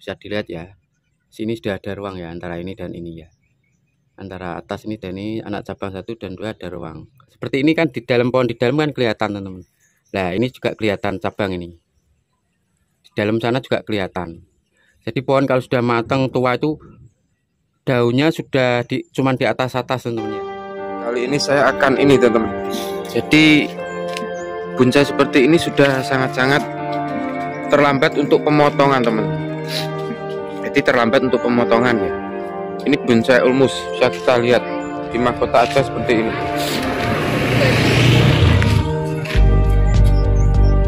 bisa dilihat ya. Sini sudah ada ruang ya antara ini dan ini ya. Antara atas ini dan ini anak cabang 1 dan 2 ada ruang. Seperti ini kan di dalam pohon di dalam kan kelihatan teman-teman. Nah ini juga kelihatan cabang ini. Di dalam sana juga kelihatan. Jadi pohon kalau sudah matang tua itu daunnya sudah cuman di atas-atas teman-teman ya. Kali ini saya akan ini teman-teman. Jadi bonsai seperti ini sudah sangat-sangat terlambat untuk pemotongan teman. Jadi terlambat untuk pemotongan ya. Ini bonsai ulmus, bisa kita lihat di mahkota aja seperti ini.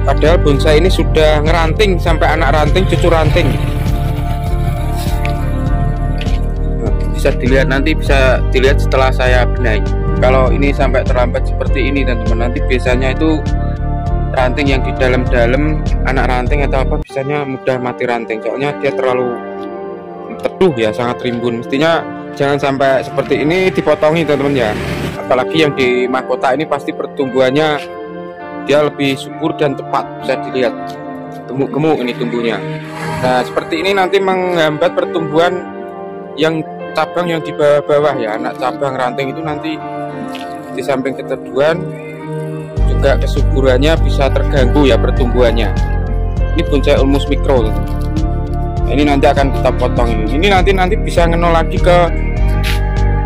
Padahal bonsai ini sudah ngeranting sampai anak ranting, cucu ranting. Bisa dilihat nanti, bisa dilihat setelah saya benahi. Kalau ini sampai terlambat seperti ini teman-teman, nanti biasanya itu ranting yang di dalam-dalam anak ranting atau apa biasanya mudah mati ranting. Soalnya dia terlalu teduh ya, sangat rimbun. Mestinya jangan sampai seperti ini dipotongi teman-teman ya. Apalagi yang di mahkota ini pasti pertumbuhannya dia lebih subur dan cepat, bisa dilihat gemuk-gemuk ini tumbuhnya. Nah seperti ini nanti menghambat pertumbuhan yang cabang yang di bawah-bawah ya. Anak cabang ranting itu nanti di samping keteduhan juga kesuburannya bisa terganggu ya pertumbuhannya. Ini bonsai ulmus mikro teman-teman. Ini nanti akan kita potong ini. Ini nanti bisa ngenol lagi ke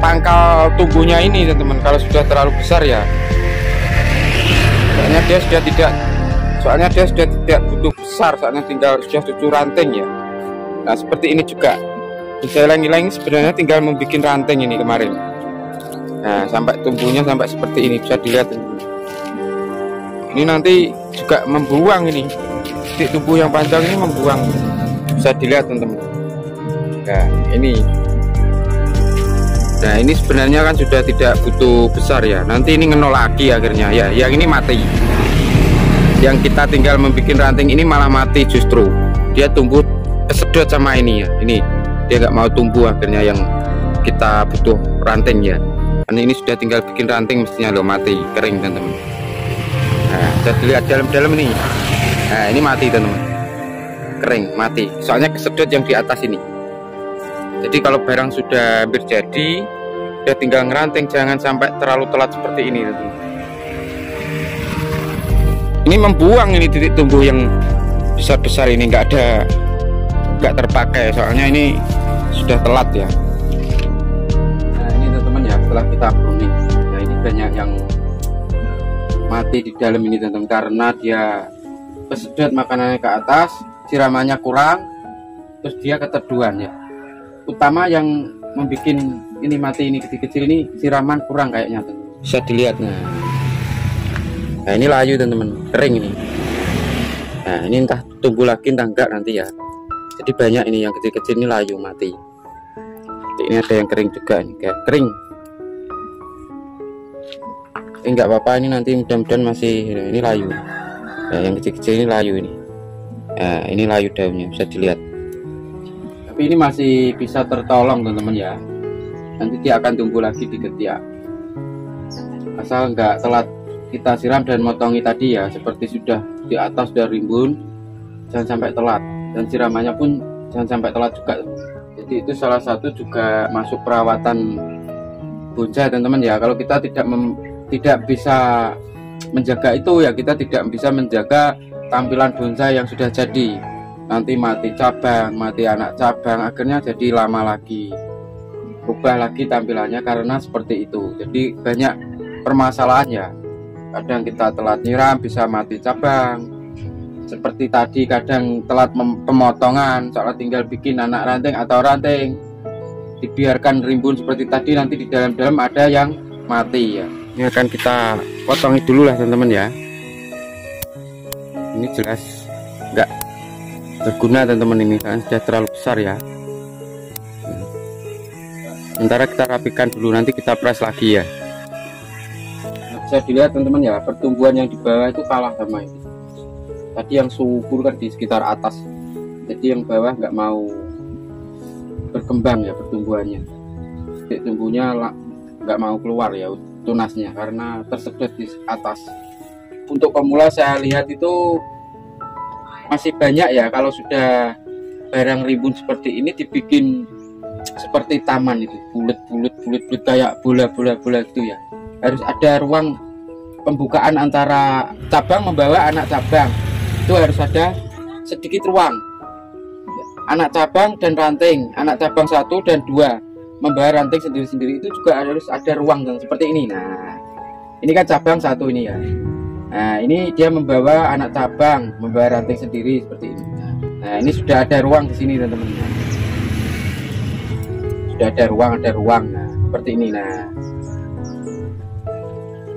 pangkal tumbuhnya ini teman-teman. Kalau sudah terlalu besar ya. Soalnya dia sudah tidak butuh besar. Soalnya tinggal sudah cucu ranting ya. Nah seperti ini juga. Bonsai ylang-ylang sebenarnya tinggal membuat ranting ini kemarin. Nah sampai tumbuhnya sampai seperti ini, bisa dilihat teman-teman. Ini nanti juga membuang ini. Titik tumbuh yang panjang ini membuang. Bisa dilihat teman-teman. Nah ini sebenarnya kan sudah tidak butuh besar ya. Nanti ini ngenol lagi akhirnya ya. Yang ini mati. Yang kita tinggal membuat ranting ini malah mati justru. Dia tumbuh kesedot sama ini ya. Ini dia nggak mau tumbuh akhirnya yang kita butuh ranting ya. Karena ini sudah tinggal bikin ranting mestinya lo mati kering teman-teman. Nah bisa dilihat dalam-dalam ini. Nah ini mati teman-teman. Kering mati, soalnya kesedot yang di atas ini. Jadi kalau barang sudah hampir jadi, udah tinggal ngeranting, jangan sampai terlalu telat seperti ini teman-teman. Ini membuang ini titik tumbuh yang besar-besar ini, nggak terpakai, soalnya ini sudah telat ya. Nah ini teman-teman ya, setelah kita pruning ya, ini banyak yang mati di dalam ini teman-teman, karena dia kesedot makanannya ke atas, siramannya kurang, terus dia keteduhan ya. Utama yang membuat ini mati ini kecil-kecil ini siraman kurang kayaknya teman-teman. Bisa dilihat. Nah ini layu teman-teman, kering ini. Nah ini entah tumbuh lagi entah enggak nanti ya. Jadi banyak ini yang kecil-kecil ini layu mati. Jadi ini ada yang kering juga nih, kayak kering. Ini enggak apa-apa, ini nanti mudah-mudahan masih ini layu. Nah yang kecil-kecil ini layu ini. Nah ini layu daunnya, bisa dilihat. Tapi ini masih bisa tertolong teman-teman ya. Nanti dia akan tumbuh lagi di ketiak. Asal nggak telat kita siram dan motongi tadi ya. Seperti sudah di atas sudah rimbun, jangan sampai telat. Dan siramannya pun jangan sampai telat juga. Jadi itu salah satu juga masuk perawatan bonsai teman-teman ya. Kalau kita tidak bisa menjaga itu ya, kita tidak bisa menjaga tampilan bonsai yang sudah jadi. Nanti mati cabang, mati anak cabang, akhirnya jadi lama lagi, berubah lagi tampilannya karena seperti itu. Jadi banyak permasalahan ya. Kadang kita telat nyiram bisa mati cabang, seperti tadi kadang telat pemotongan, soalnya tinggal bikin anak ranting atau ranting dibiarkan rimbun seperti tadi, nanti di dalam-dalam ada yang mati ya. Ini akan kita potongi dulu lah teman-teman ya. Ini jelas enggak berguna teman-teman, ini kan sudah terlalu besar ya. Sementara kita rapikan dulu, nanti kita press lagi ya. Nah, bisa dilihat teman-teman ya, pertumbuhan yang di bawah itu kalah sama ini. Tadi yang subur kan di sekitar atas, jadi yang bawah nggak mau berkembang ya pertumbuhannya. Titik tumbuhnya nggak mau keluar ya tunasnya karena tersedot di atas. Untuk pemula saya lihat itu masih banyak ya, kalau sudah barang rimbun seperti ini dibikin seperti taman itu, bulat kayak bola gitu ya. Harus ada ruang pembukaan antara cabang membawa anak cabang, itu harus ada sedikit ruang. Anak cabang dan ranting, anak cabang 1 dan 2 membawa ranting sendiri-sendiri, itu juga harus ada ruang yang seperti ini. Nah, ini kan cabang 1 ini ya. Nah, ini dia membawa anak cabang, membawa ranting sendiri seperti ini. Nah, ini sudah ada ruang di sini teman-teman. Sudah ada ruang. Nah, seperti ini. Nah,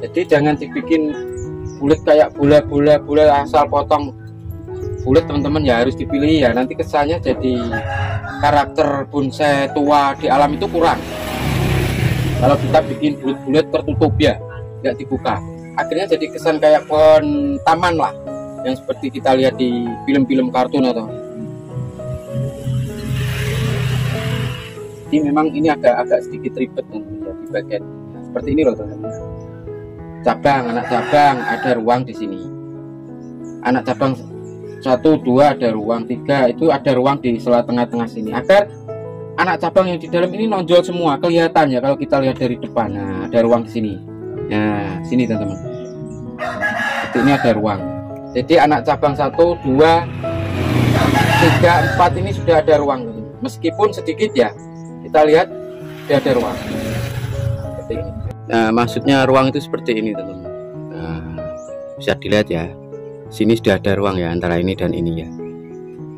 jadi jangan dibikin bulat kayak bola asal potong bulat teman-teman ya, harus dipilih ya. Nanti kesannya jadi karakter bonsai tua di alam itu kurang. Kalau kita bikin bulat tertutup ya, nggak dibuka, akhirnya jadi kesan kayak pohon taman lah, yang seperti kita lihat di film-film kartun atau. Jadi memang ini agak sedikit ribet ya, di bagian seperti ini loh teman-teman. Anak cabang ada ruang di sini. Anak cabang 1, 2 ada ruang, 3 itu ada ruang di sela tengah-tengah sini, agar anak cabang yang di dalam ini nonjol semua, kelihatan ya kalau kita lihat dari depan. Nah, ada ruang di sini. Nah, sini teman-teman. Seperti ini ada ruang. Jadi anak cabang 1, 2, 3, 4 ini sudah ada ruang. Meskipun sedikit ya, kita lihat sudah ada ruang. Seperti ini. Nah, maksudnya ruang itu seperti ini teman-teman. Nah, bisa dilihat ya. Sini sudah ada ruang ya, antara ini dan ini ya.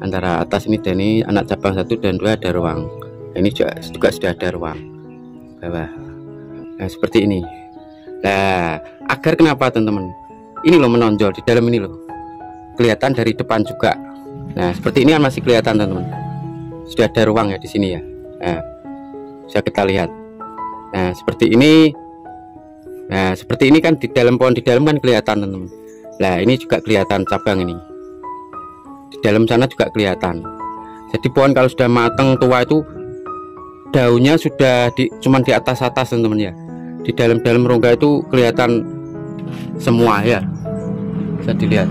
Antara atas ini dan ini, anak cabang 1 dan 2 ada ruang. Ini juga sudah ada ruang bawah. Nah, seperti ini. Nah, agar kenapa teman-teman? Ini loh menonjol di dalam ini loh. Kelihatan dari depan juga. Nah, seperti ini kan masih kelihatan teman-teman. Sudah ada ruang ya di sini ya. Nah, bisa kita lihat. Nah, seperti ini. Nah, seperti ini kan di dalam pohon di dalam kan kelihatan teman-teman. Nah, ini juga kelihatan cabang ini. Di dalam sana juga kelihatan. Jadi pohon kalau sudah matang tua itu daunnya sudah cuman di atas teman-teman ya. Di dalam rongga itu kelihatan semua ya. Bisa dilihat.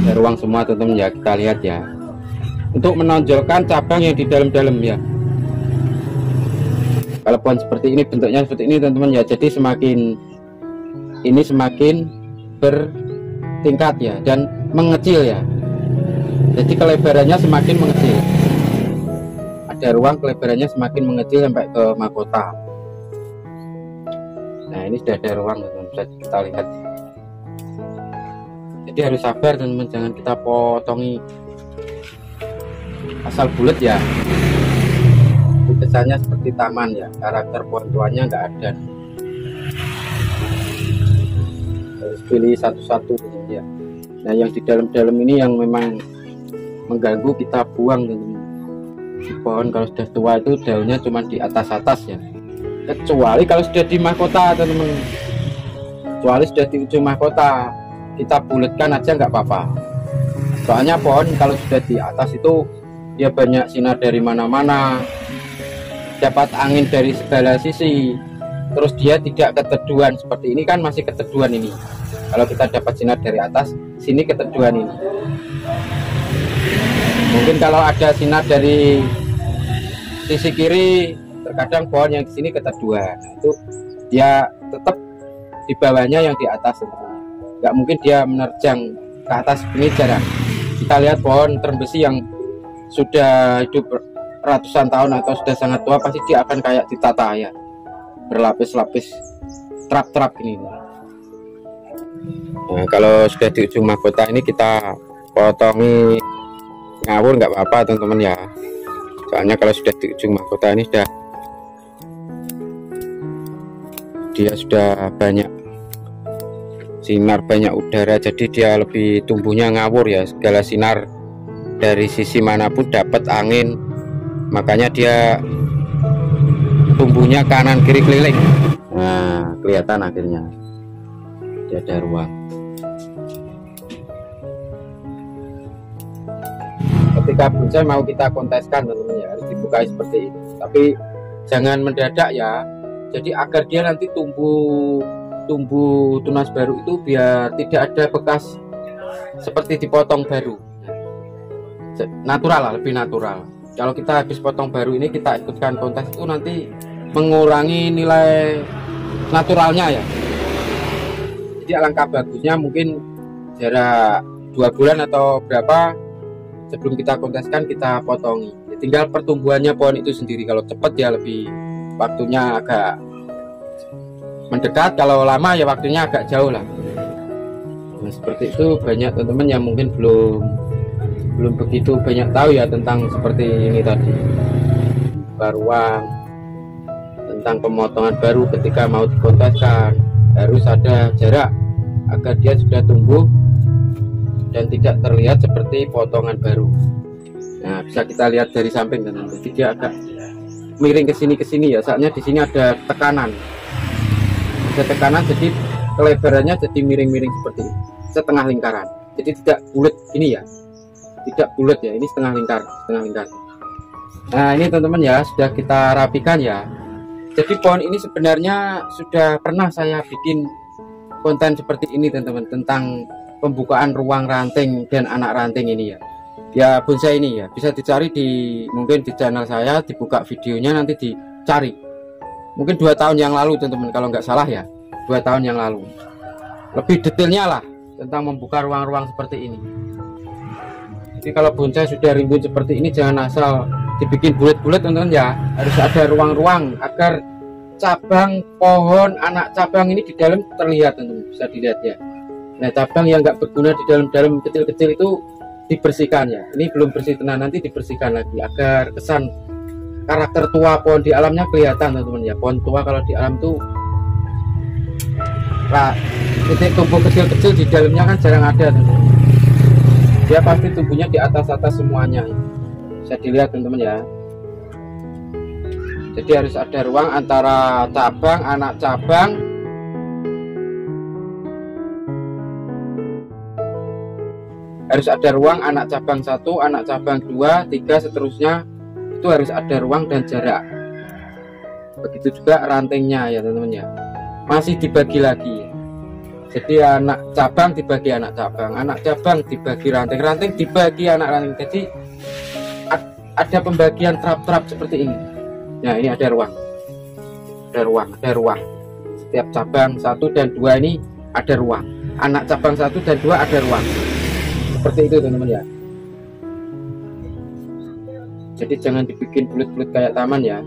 Ada ruang semua teman-teman ya, kita lihat ya. Untuk menonjolkan cabang yang di dalam ya. Kalau pohon seperti ini, bentuknya seperti ini teman-teman ya. Jadi semakin bertingkat ya, dan mengecil ya. Jadi kelebarannya semakin mengecil. Ada ruang kelebarannya semakin mengecil sampai ke mahkota. Nah, ini sudah ada ruang teman-teman, bisa kita lihat. Jadi harus sabar teman-teman, jangan kita potongi asal bulat ya. Kesannya seperti taman ya, karakter pohon tuanya nggak ada. Harus pilih satu-satu ya. Nah, yang di dalam ini yang memang mengganggu kita buang teman-teman. Pohon kalau sudah tua itu daunnya cuma di atas ya. Kecuali kalau sudah di mahkota teman-teman. Kecuali sudah di ujung mahkota, kita bulatkan aja nggak apa-apa. Soalnya pohon kalau sudah di atas itu dia banyak sinar dari mana-mana, dapat angin dari segala sisi, terus dia tidak keteduhan. Seperti ini kan masih keteduhan ini. Kalau kita dapat sinar dari atas, sini keteduhan ini. Mungkin kalau ada sinar dari sisi kiri, terkadang pohon yang di sini keteduhan. Itu dia tetap di bawahnya yang di atas. Nggak mungkin dia menerjang ke atas, ini jarang. Kita lihat pohon term besi yang sudah hidup ratusan tahun atau sudah sangat tua, pasti dia akan kayak ditata ya, berlapis-lapis, trap-trap ini. Nah, kalau sudah di ujung mahkota ini kita potongi ngawur nggak apa-apa teman-teman ya. Soalnya kalau sudah di ujung mahkota ini dia sudah banyak sinar, banyak udara, jadi dia lebih tumbuhnya ngawur ya. Segala sinar dari sisi manapun dapat angin, makanya dia tumbuhnya kanan kiri keliling. Nah, kelihatan akhirnya dia ada ruang. Ketika bonsai mau kita konteskan teman-teman ya, harus dibuka seperti ini, tapi jangan mendadak ya. Jadi agar dia nanti tumbuh tunas baru itu biar tidak ada bekas seperti dipotong baru. natural lah, lebih natural. Kalau kita habis potong baru ini kita ikutkan kontes itu nanti mengurangi nilai naturalnya ya. Jadi alangkah bagusnya mungkin jarak 2 bulan atau berapa sebelum kita konteskan kita potongi. Ya, tinggal pertumbuhannya pohon itu sendiri. Kalau cepat ya lebih waktunya agak mendekat, kalau lama ya waktunya agak jauh lah. Nah, seperti itu banyak teman-teman yang mungkin belum begitu banyak tahu ya tentang seperti ini tadi, ruang, tentang pemotongan baru ketika mau dikonteskan harus ada jarak agar dia sudah tumbuh dan tidak terlihat seperti potongan baru. Nah, bisa kita lihat dari samping teman-teman. Jadi dia agak miring ke sini ya, soalnya di sini ada tekanan. Ada tekanan jadi kelebarannya jadi miring-miring seperti ini, setengah lingkaran. Jadi tidak bulat ini ya. Tidak bulat ya, ini setengah lingkar. Nah, ini teman-teman ya, sudah kita rapikan ya. Jadi pohon ini sebenarnya sudah pernah saya bikin konten seperti ini teman-teman, tentang pembukaan ruang ranting dan anak ranting ini ya. Ya bonsai ini ya bisa dicari mungkin di channel saya, dibuka videonya nanti dicari. Mungkin 2 tahun yang lalu teman-teman, kalau nggak salah ya 2 tahun yang lalu. Lebih detailnya lah tentang membuka ruang-ruang seperti ini. Jadi kalau bonsai sudah rimbun seperti ini jangan asal dibikin bulat-bulat teman-teman ya, harus ada ruang-ruang agar cabang pohon, anak cabang ini di dalam terlihat teman-teman, bisa dilihat ya. Nah, cabang yang nggak berguna di dalam kecil-kecil itu dibersihkan ya. Ini belum bersih tenang, nanti dibersihkan lagi agar kesan karakter tua pohon di alamnya kelihatan teman-teman ya. Pohon tua kalau di alam tuh titik tumbuh kecil-kecil di dalamnya kan jarang ada teman-teman. Dia pasti tumbuhnya di atas-atas semuanya. Bisa dilihat teman-teman ya. Jadi harus ada ruang antara cabang, anak cabang. Harus ada ruang anak cabang 1, anak cabang 2, 3 seterusnya. Itu harus ada ruang dan jarak. Begitu juga rantingnya ya teman-teman ya. Masih dibagi lagi. Jadi anak cabang dibagi anak cabang dibagi ranting dibagi anak ranting. Jadi ada pembagian trap-trap seperti ini. Nah, ini ada ruang. Setiap cabang 1 dan 2 ini ada ruang. Anak cabang 1 dan 2 ada ruang. Seperti itu teman-teman ya. Jadi jangan dibikin bulat-bulat kayak taman ya.